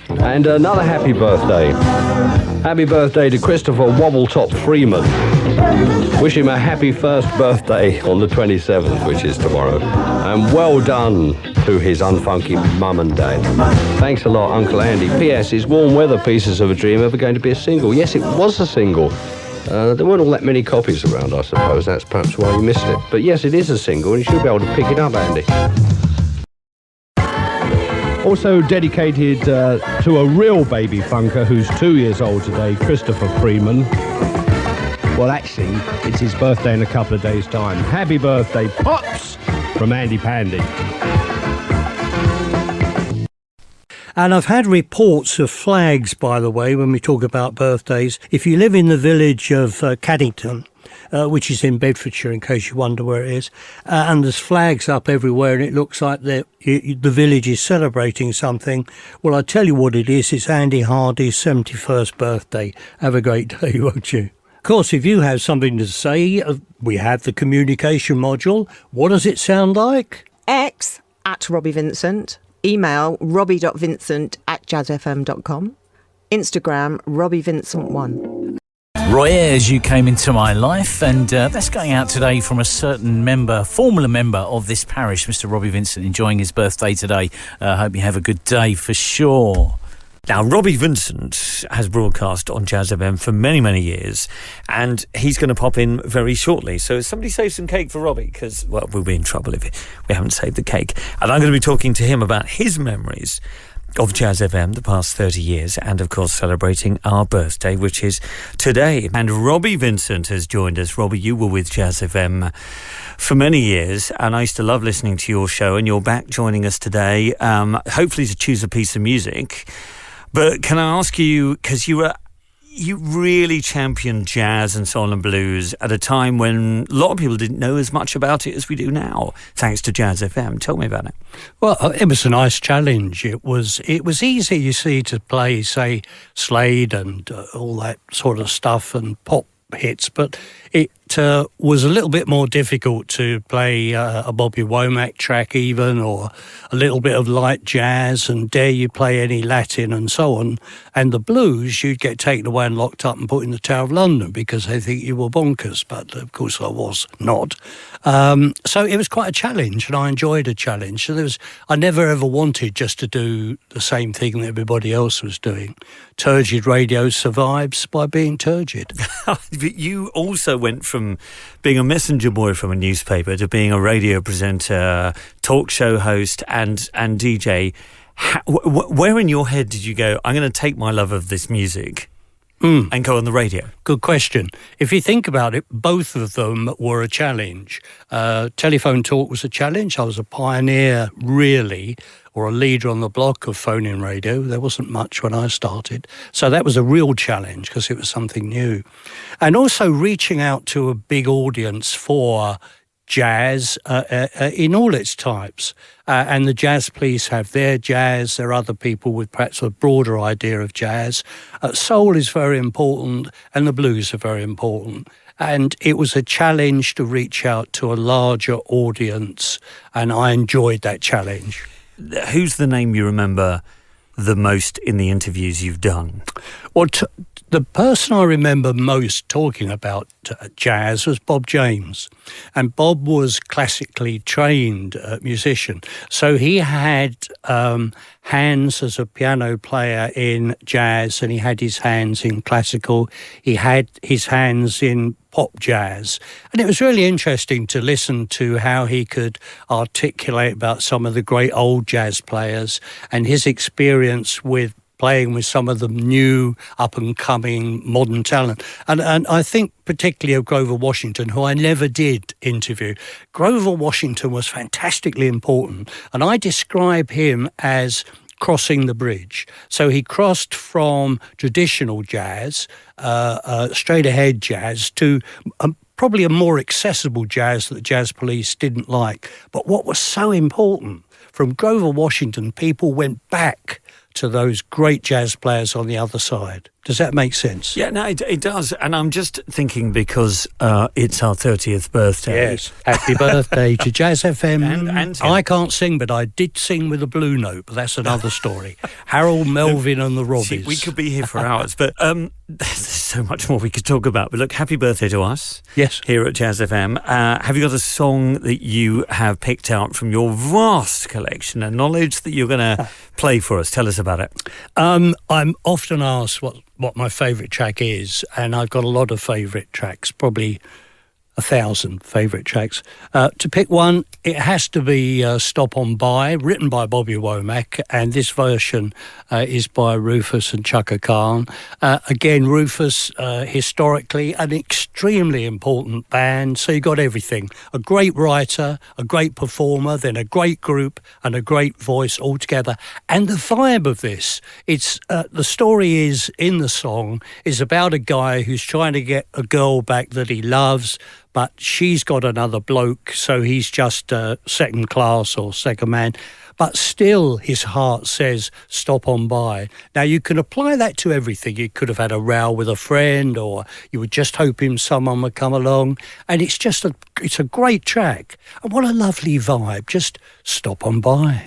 And another happy birthday. Happy birthday to Christopher Wobbletop Freeman. Wish him a happy first birthday on the 27th, which is tomorrow. And well done to his unfunky mum and dad. Thanks a lot, Uncle Andy. P.S. Is Warm Weather Pieces of a Dream ever going to be a single? Yes, it was a single. There weren't all that many copies around, I suppose. That's perhaps why you missed it. But yes, it is a single, and you should be able to pick it up, Andy. Also dedicated to a real baby funker who's 2 years old today, Christopher Freeman. Well, actually, it's his birthday in a couple of days' time. Happy birthday, Pops, from Andy Pandy. And I've had reports of flags, by the way, when we talk about birthdays. If you live in the village of Caddington, which is in Bedfordshire, in case you wonder where it is, and there's flags up everywhere and it looks like the village is celebrating something. Well, I tell you what it is, it's Andy Hardy's 71st birthday. Have a great day, won't you? Of course, if you have something to say, we have the communication module. What does it sound like? X at Robbie Vincent. Email robbie.vincent@jazzfm.com. Instagram robbievincent1. Roy Ayers, you came into my life, and that's going out today from a certain former member of this parish, Mr. Robbie Vincent, enjoying his birthday today. Hope you have a good day for sure. Now, Robbie Vincent has broadcast on Jazz FM for many, many years, and he's going to pop in very shortly. So somebody save some cake for Robbie, because, well, we'll be in trouble if we haven't saved the cake. And I'm going to be talking to him about his memories of Jazz FM the past 30 years, and of course celebrating our birthday, which is today. And Robbie Vincent has joined us. Robbie, you were with Jazz FM for many years, and I used to love listening to your show, and you're back joining us today, hopefully to choose a piece of music. But can I ask you, because you really championed jazz and soul and blues at a time when a lot of people didn't know as much about it as we do now, thanks to Jazz FM. Tell me about it. Well, it was a nice challenge. It was easy, you see, to play, say, Slade and all that sort of stuff and pop hits, but it was a little bit more difficult to play a Bobby Womack track even, or a little bit of light jazz, and dare you play any Latin and so on. And the blues, you'd get taken away and locked up and put in the Tower of London because they think you were bonkers, but of course I was not. So it was quite a challenge, and I enjoyed a challenge. So I never ever wanted just to do the same thing that everybody else was doing. Turgid radio survives by being turgid. But you also went from being a messenger boy from a newspaper to being a radio presenter, talk show host and DJ. Where in your head did you go, I'm going to take my love of this music and go on the radio? Good question. If you think about it, both of them were a challenge. Telephone talk was a challenge. I was a pioneer, really, or a leader on the block of phone-in radio. There wasn't much when I started. So that was a real challenge because it was something new. And also reaching out to a big audience for jazz in all its types. And the Jazz Police have their jazz. There are other people with perhaps a broader idea of jazz. Soul is very important, and the blues are very important. And it was a challenge to reach out to a larger audience, and I enjoyed that challenge. Who's the name you remember the most in the interviews you've done? Well, the person I remember most talking about jazz was Bob James. And Bob was classically trained musician. So he had hands as a piano player in jazz, and he had his hands in classical. He had his hands in pop jazz. And it was really interesting to listen to how he could articulate about some of the great old jazz players and his experience with playing with some of the new up-and-coming modern talent. And I think particularly of Grover Washington, who I never did interview. Grover Washington was fantastically important, and I describe him as crossing the bridge. So he crossed from traditional jazz, straight-ahead jazz, to probably a more accessible jazz that the Jazz Police didn't like. But what was so important, from Grover Washington, people went back to those great jazz players on the other side. Does that make sense? Yeah, no, it does. And I'm just thinking because it's our 30th birthday. Yes. Happy birthday to Jazz FM. And I can't sing, but I did sing with a blue note, but that's another story. Harold, Melvin and the Robbies. See, we could be here for hours, but there's so much more we could talk about. But look, happy birthday to us. Yes. Here at Jazz FM. Have you got a song that you have picked out from your vast collection and knowledge that you're going to play for us? Tell us about it. I'm often asked what my favourite track is, and I've got a lot of favourite tracks, probably 1,000 favourite tracks. To pick one, it has to be Stop On By, written by Bobby Womack, and this version is by Rufus and Chaka Khan. Again, Rufus, historically, an extremely important band, so you got everything. A great writer, a great performer, then a great group and a great voice altogether. And the vibe of this, it's the story is, in the song, is about a guy who's trying to get a girl back that he loves, but she's got another bloke, so he's just second class or second man. But still, his heart says, stop on by. Now, you can apply that to everything. You could have had a row with a friend, or you were just hoping someone would come along. And it's a great track. And what a lovely vibe. Just stop on by.